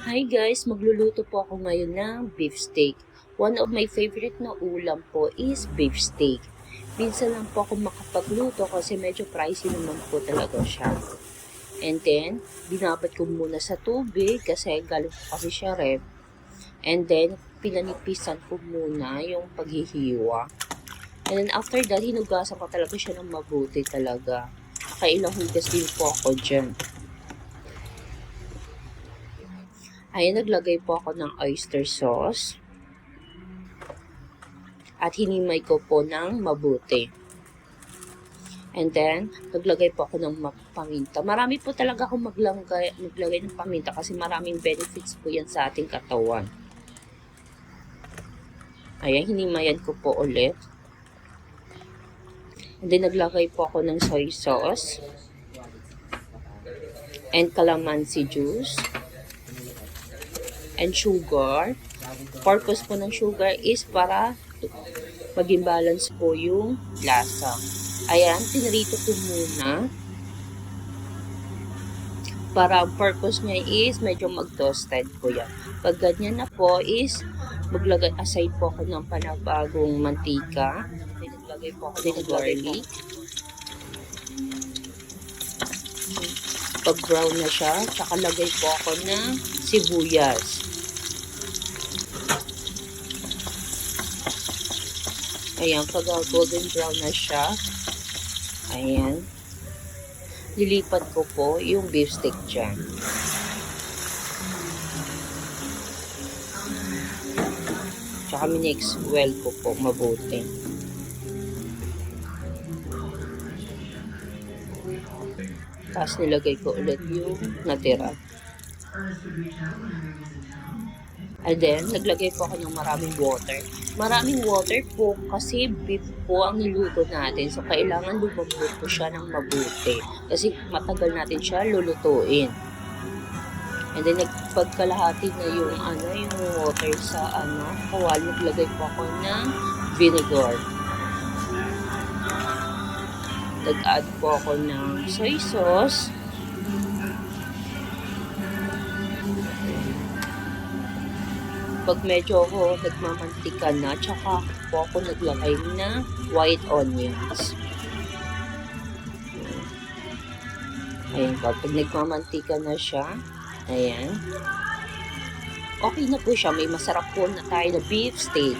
Hi guys, magluluto po ako ngayon ng beef steak. One of my favorite na ulam po is beef steak. Minsan lang po ako makapagluto kasi medyo pricey naman po talaga siya. And then, binabad ko muna sa tubig kasi galing po kasi siya ref. And then, pinanipisan ko muna yung paghihiwa. And then after that, hinugasan ko talaga siya ng mabuti talaga. Nakailang hugas din po ako dyan. Ayan, naglagay po ako ng oyster sauce. At hinimay ko po ng mabuti. And then, naglagay po ako ng paminta. Marami po talaga akong maglagay ng paminta kasi maraming benefits po yan sa ating katawan. Ayan, hinimayan ko po ulit. And then, naglagay po ako ng soy sauce. And calamansi juice. And sugar. Purpose po ng sugar is para maging balance po yung lasa. Ayan, pinarito ko muna. Para ang purpose niya is medyo mag-toasted po yan. Pag ganyan na po is maglagay aside po ako ng panabagong mantika. Naglagay po ako ng garlic. Pag brown na siya, saka lagay po ako ng sibuyas. Ayan, pag golden brown na siya, ayan, lilipat ko po yung beef steak dyan. Tsaka minix well ko po mabuti. Tapos nilagay ko ulit yung natira. And then, naglagay po ako ng maraming water. Maraming water po kasi beef po ang niluto natin. So, kailangan lumambot po siya ng mabuti. Kasi matagal natin siya lulutuin. And then, nagpagkalahati na yung, yung water sa kawali. Naglagay po ako ng vinegar. Nag-add po ako ng soy sauce. Pag medyo ako nagmamantika na, tsaka po ako naglagay na white onions. Ayan po, pag nagmamantika na siya, ayan. Okay na po siya, may masarap po na tayo na beef steak.